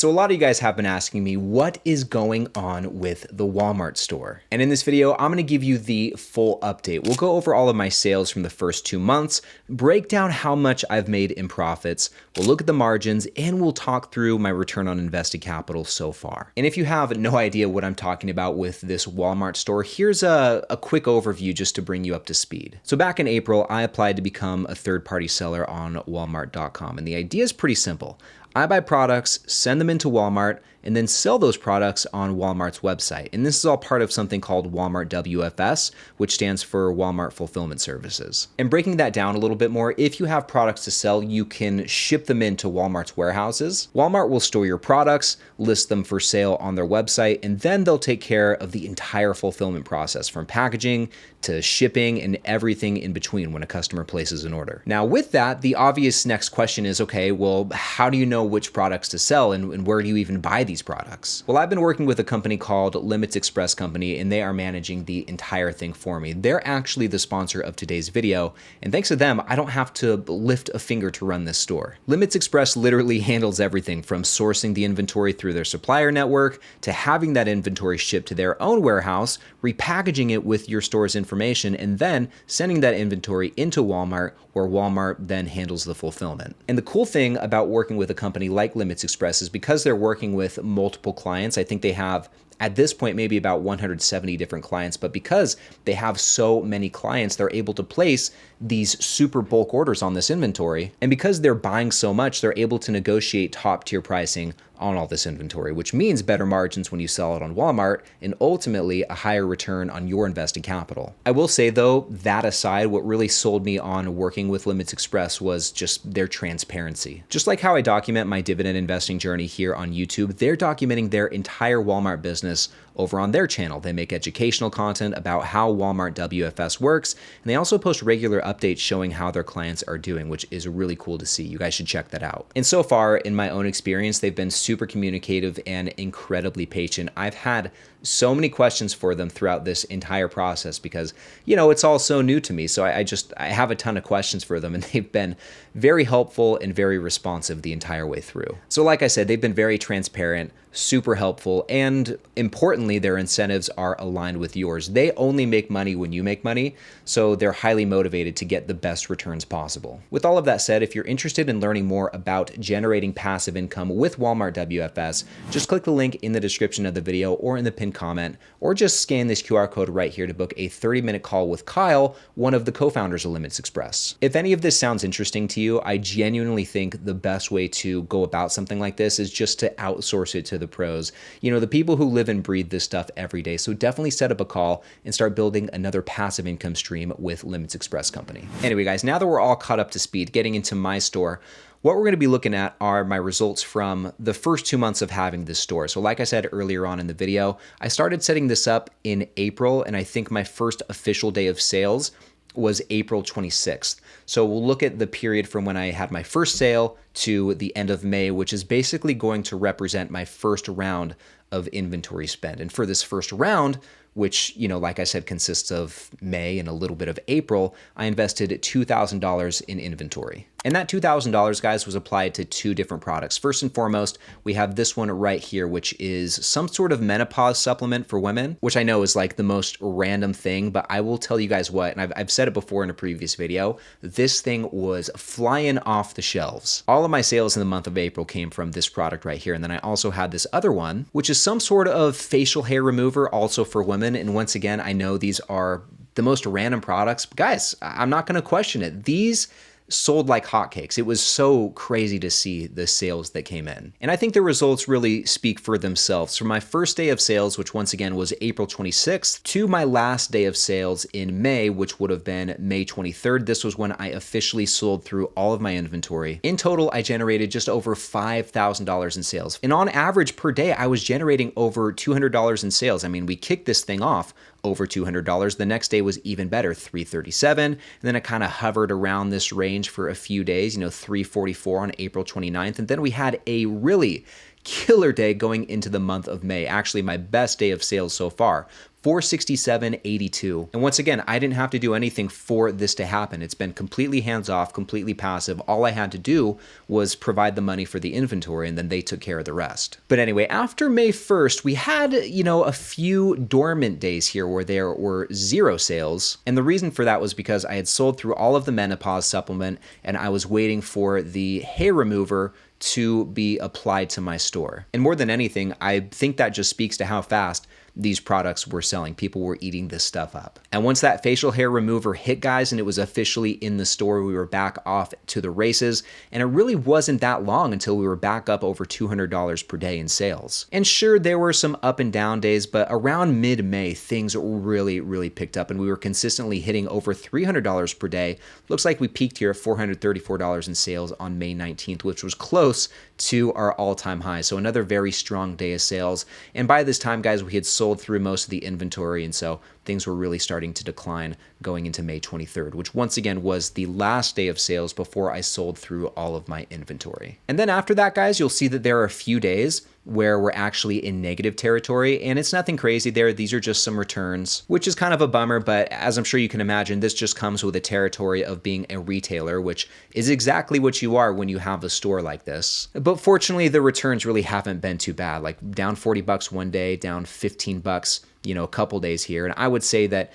So a lot of you guys have been asking me what is going on with the Walmart store. And in this video, I'm gonna give you the full update. We'll go over all of my sales from the first 2 months, break down how much I've made in profits, we'll look at the margins, and we'll talk through my return on invested capital so far. And if you have no idea what I'm talking about with this Walmart store, here's a quick overview just to bring you up to speed. So back in April, I applied to become a third-party seller on Walmart.com. And the idea is pretty simple. I buy products, send them into Walmart, and then sell those products on Walmart's website. And this is all part of something called Walmart WFS, which stands for Walmart Fulfillment Services. And breaking that down a little bit more, if you have products to sell, you can ship them into Walmart's warehouses. Walmart will store your products, list them for sale on their website, and then they'll take care of the entire fulfillment process from packaging to shipping and everything in between when a customer places an order. Now with that, the obvious next question is, okay, well, how do you know which products to sell and where do you even buy these products? Well, I've been working with a company called Limits Express Company, and they are managing the entire thing for me. They're actually the sponsor of today's video, and thanks to them, I don't have to lift a finger to run this store. Limits Express literally handles everything from sourcing the inventory through their supplier network to having that inventory shipped to their own warehouse, repackaging it with your store's information, and then sending that inventory into Walmart, where Walmart then handles the fulfillment. And the cool thing about working with a company like Limits Express is because they're working with multiple clients, I think they have at this point maybe about 170 different clients, but because they have so many clients, they're able to place these super bulk orders on this inventory. And because they're buying so much, they're able to negotiate top tier pricing on all this inventory, which means better margins when you sell it on Walmart and ultimately a higher return on your invested capital. I will say though, that aside, what really sold me on working with Limits Express was just their transparency. Just like how I document my dividend investing journey here on YouTube, they're documenting their entire Walmart business over on their channel. They make educational content about how Walmart WFS works, and they also post regular updates showing how their clients are doing, which is really cool to see. You guys should check that out. And so far, in my own experience, they've been super communicative and incredibly patient. I've had so many questions for them throughout this entire process because, you know, it's all so new to me. So I have a ton of questions for them, and they've been very helpful and very responsive the entire way through. So like I said, they've been very transparent, super helpful, and importantly, their incentives are aligned with yours. They only make money when you make money, so they're highly motivated to get the best returns possible. With all of that said, if you're interested in learning more about generating passive income with Walmart WFS, just click the link in the description of the video or in the pinned comment, or just scan this QR code right here to book a 30-minute call with Kyle, one of the co-founders of Limits Express. If any of this sounds interesting to you, I genuinely think the best way to go about something like this is just to outsource it to the pros. You know, the people who live and breathe this stuff every day. So definitely set up a call and start building another passive income stream with Limits Express Company. Anyway, guys, now that we're all caught up to speed, getting into my store, what we're going to be looking at are my results from the first 2 months of having this store. So like I said earlier on in the video, I started setting this up in April, and I think my first official day of sales was April 26th. So we'll look at the period from when I had my first sale to the end of May, which is basically going to represent my first round of inventory spend. And for this first round, which, you know, like I said, consists of May and a little bit of April, I invested $2,000 in inventory. And that $2,000, guys, was applied to 2 different products. First and foremost, we have this one right here, which is some sort of menopause supplement for women, which I know is like the most random thing, but I will tell you guys what, and I've said it before in a previous video, this thing was flying off the shelves. All of my sales in the month of April came from this product right here. And then I also had this other one, which is some sort of facial hair remover also for women. And once again, I know these are the most random products, but guys, I'm not going to question it. These sold like hotcakes. It was so crazy to see the sales that came in. And I think the results really speak for themselves. From my first day of sales, which once again was April 26th, to my last day of sales in May, which would have been May 23rd. This was when I officially sold through all of my inventory. In total, I generated just over $5,000 in sales. And on average per day, I was generating over $200 in sales. I mean, we kicked this thing off over $200. The next day was even better, $337. And then it kind of hovered around this range for a few days, you know, $344 on April 29th. And then we had a really killer day going into the month of May. Actually, my best day of sales so far, $467.82. And once again, I didn't have to do anything for this to happen. It's been completely hands-off, completely passive. All I had to do was provide the money for the inventory, and then they took care of the rest. But anyway, after May 1st, we had, a few dormant days here where there were 0 sales. And the reason for that was because I had sold through all of the menopause supplement, and I was waiting for the hair remover to be applied to my store. And more than anything, I think that just speaks to how fast these products were selling. People were eating this stuff up. And once that facial hair remover hit, guys, and it was officially in the store, we were back off to the races. And it really wasn't that long until we were back up over $200 per day in sales. And sure, there were some up and down days, but around mid-May, things really picked up, and we were consistently hitting over $300 per day. Looks like we peaked here at $434 in sales on May 19th, which was close to our all-time high. So another very strong day of sales. And by this time, guys, we had sold through most of the inventory, and so things were really starting to decline going into May 23rd, which once again was the last day of sales before I sold through all of my inventory. And then after that, guys, you'll see that there are a few days where we're actually in negative territory, and it's nothing crazy there. These are just some returns, which is kind of a bummer, but as I'm sure you can imagine, this just comes with the territory of being a retailer, which is exactly what you are when you have a store like this. But fortunately, the returns really haven't been too bad, like down $40 one day, down $15, a couple days here. And I would say that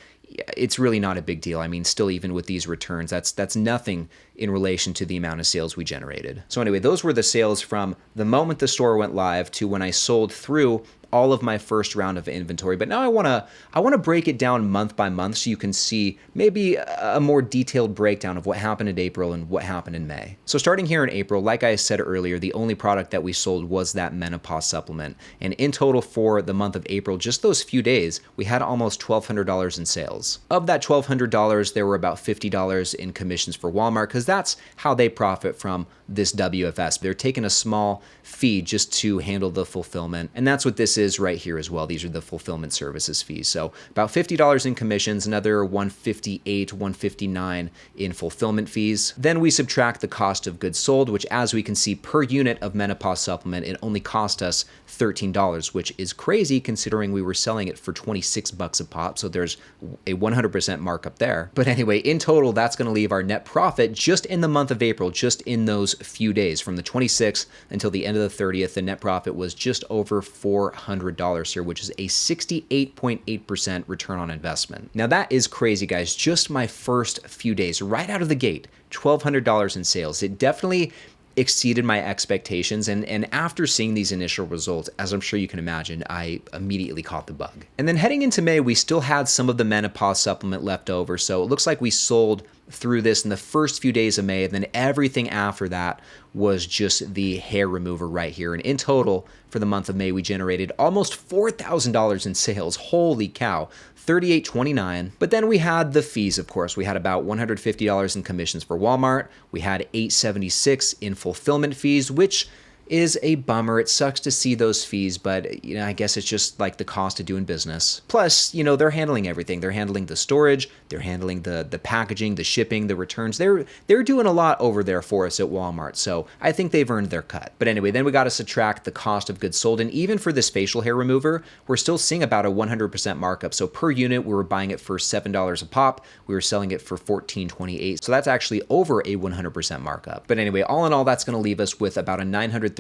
it's really not a big deal. I mean, still, even with these returns, that's nothing in relation to the amount of sales we generated. So anyway, those were the sales from the moment the store went live to when I sold through all of my first round of inventory. But now I want to break it down month by month so you can see maybe a more detailed breakdown of what happened in April and what happened in May. So starting here in April, like I said earlier, the only product that we sold was that menopause supplement. And in total for the month of April, just those few days, we had almost $1,200 in sales. Of that $1,200, there were about $50 in commissions for Walmart, because that's how they profit from this WFS. They're taking a small fee just to handle the fulfillment. And that's what this is right here as well. These are the fulfillment services fees. So about $50 in commissions, another $158, $159 in fulfillment fees. Then we subtract the cost of goods sold, which, as we can see, per unit of menopause supplement, it only cost us $13, which is crazy considering we were selling it for $26 a pop. So there's a 100% markup there. But anyway, in total, that's going to leave our net profit just in the month of April, just in those few days from the 26th until the end of the 30th. The net profit was just over $400 here, which is a 68.8% return on investment. Now that is crazy, guys. Just my first few days, right out of the gate, $1,200 in sales. It definitely exceeded my expectations, and after seeing these initial results, as I'm sure you can imagine, I immediately caught the bug. And then heading into May, we still had some of the menopause supplement left over, so it looks like we sold through this in the first few days of May, and then everything after that was just the hair remover right here. And in total, for the month of May, we generated almost $4,000 in sales. Holy cow. $38.29. But then we had the fees, of course. We had about $150 in commissions for Walmart. We had $876 in fulfillment fees, which is a bummer. It sucks to see those fees, but I guess it's just like the cost of doing business. Plus, they're handling everything. They're handling the storage, they're handling the packaging, the shipping, the returns. They're doing a lot over there for us at Walmart, so I think they've earned their cut. But anyway, then we got to subtract the cost of goods sold, and even for this facial hair remover, we're still seeing about a 100% markup. So per unit, we were buying it for $7 a pop. We were selling it for $14.28. So that's actually over a 100% markup. But anyway, all in all, that's going to leave us with about a $938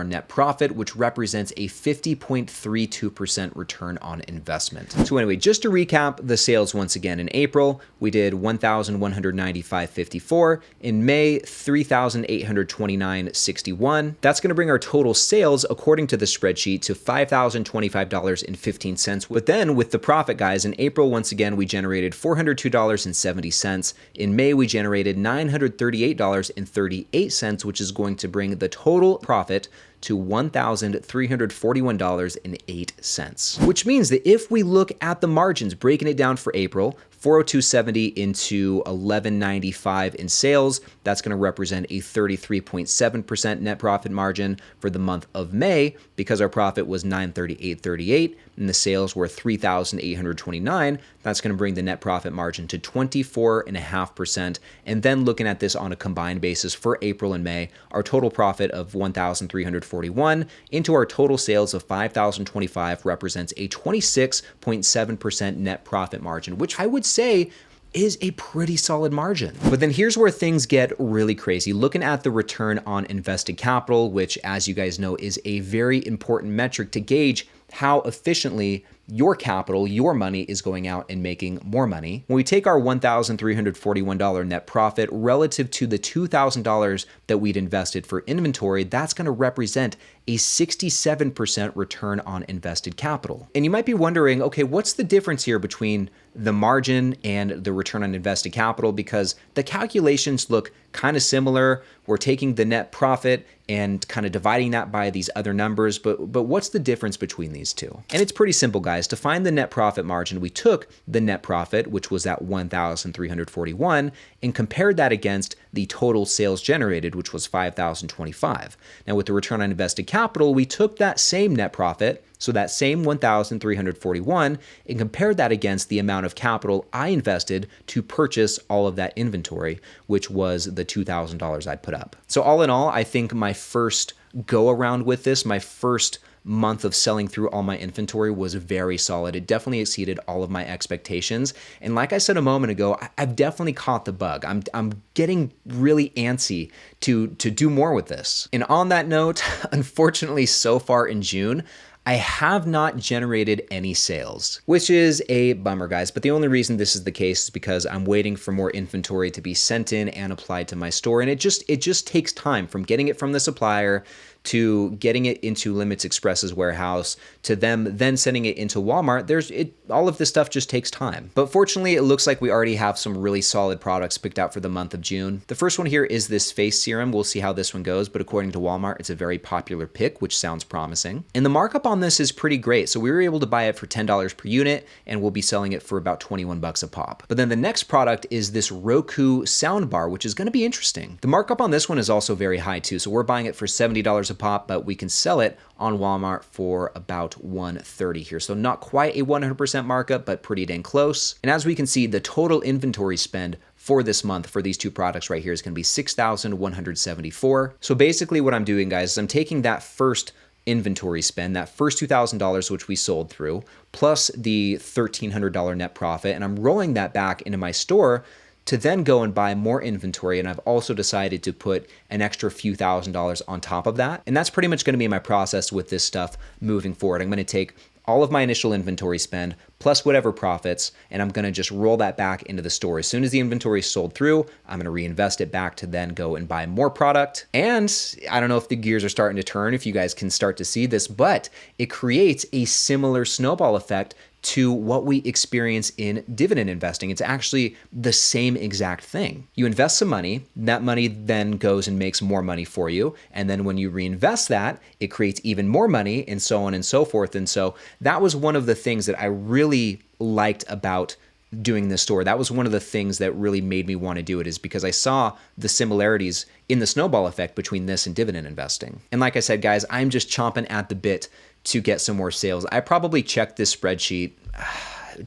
net profit, which represents a 50.32% return on investment. So anyway, just to recap the sales once again, in April, we did $1,195.54. In May, $3,829.61. That's going to bring our total sales, according to the spreadsheet, to $5,025.15. But then with the profit, guys, in April, once again, we generated $402.70. In May, we generated $938.38, which is going to bring the total profit to $1,341.08. Which means that if we look at the margins, breaking it down for April, 402.70 into 1195 in sales. That's going to represent a 33.7% net profit margin for the month of May because our profit was 938.38 and the sales were 3,829. That's going to bring the net profit margin to 24.5%. And then looking at this on a combined basis for April and May, our total profit of 1,341 into our total sales of 5,025 represents a 26.7% net profit margin, which I would say is a pretty solid margin. But then here's where things get really crazy. Looking at the return on invested capital, which as you guys know is a very important metric to gauge how efficiently your capital, your money is going out and making more money. When we take our $1,341 net profit relative to the $2,000 that we'd invested for inventory, that's going to represent a 67% return on invested capital. And you might be wondering, okay, what's the difference here between the margin and the return on invested capital? Because the calculations look kind of similar. We're taking the net profit and kind of dividing that by these other numbers, but what's the difference between these two? And it's pretty simple, guys. To find the net profit margin, we took the net profit, which was at 1,341, and compared that against the total sales generated, which was 5,025. Now with the return on invested capital, we took that same net profit, so that same 1,341, and compared that against the amount of capital I invested to purchase all of that inventory, which was the $2,000 I put up. So all in all, I think my first go around with this, my first month of selling through all my inventory was very solid. It definitely exceeded all of my expectations. And like I said a moment ago, I've definitely caught the bug. I'm getting really antsy to do more with this. And on that note, unfortunately, so far in June, I have not generated any sales, which is a bummer, guys. But the only reason this is the case is because I'm waiting for more inventory to be sent in and applied to my store. And it just takes time from getting it from the supplier to getting it into Limits Express's warehouse, to them then sending it into Walmart. All of this stuff just takes time. But fortunately, it looks like we already have some really solid products picked out for the month of June. The first one here is this face serum. We'll see how this one goes, but according to Walmart, it's a very popular pick, which sounds promising. And the markup on this is pretty great. So we were able to buy it for $10 per unit, and we'll be selling it for about 21 bucks a pop. But then the next product is this Roku soundbar, which is going to be interesting. The markup on this one is also very high too. So we're buying it for $70 a pop, but we can sell it on Walmart for about $130 here. So not quite a 100% markup, but pretty dang close. And as we can see, the total inventory spend for this month for these two products right here is going to be $6,174. So basically what I'm doing, guys, is I'm taking that first inventory spend, that first $2,000 which we sold through, plus the $1,300 net profit, and I'm rolling that back into my store to then go and buy more inventory. And I've also decided to put an extra few $1,000s on top of that. And that's pretty much going to be my process with this stuff moving forward. I'm going to take all of my initial inventory spend plus whatever profits, and I'm going to just roll that back into the store. As soon as the inventory is sold through, I'm going to reinvest it back to then go and buy more product. And I don't know if the gears are starting to turn, if you guys can start to see this, but it creates a similar snowball effect to what we experience in dividend investing. It's actually the same exact thing. You invest some money, that money then goes and makes more money for you. And then when you reinvest that, it creates even more money, and so on and so forth. And so that was one of the things that I really liked about doing this store. That was one of the things that really made me want to do it, is because I saw the similarities in the snowball effect between this and dividend investing. And like I said, guys, I'm just chomping at the bit to get some more sales. I probably checked this spreadsheet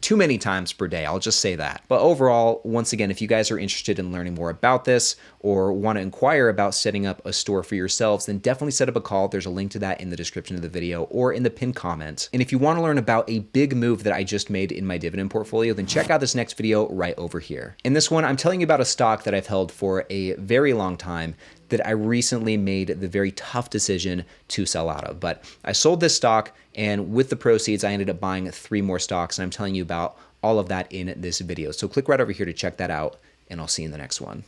too many times per day, I'll just say that. But overall, once again, if you guys are interested in learning more about this or want to inquire about setting up a store for yourselves, then definitely set up a call. There's a link to that in the description of the video or in the pinned comment. And if you want to learn about a big move that I just made in my dividend portfolio, then check out this next video right over here. In this one, I'm telling you about a stock that I've held for a very long time that I recently made the very tough decision to sell out of. But I sold this stock, and with the proceeds, I ended up buying 3 more stocks, and I'm telling you about all of that in this video. So click right over here to check that out, and I'll see you in the next one.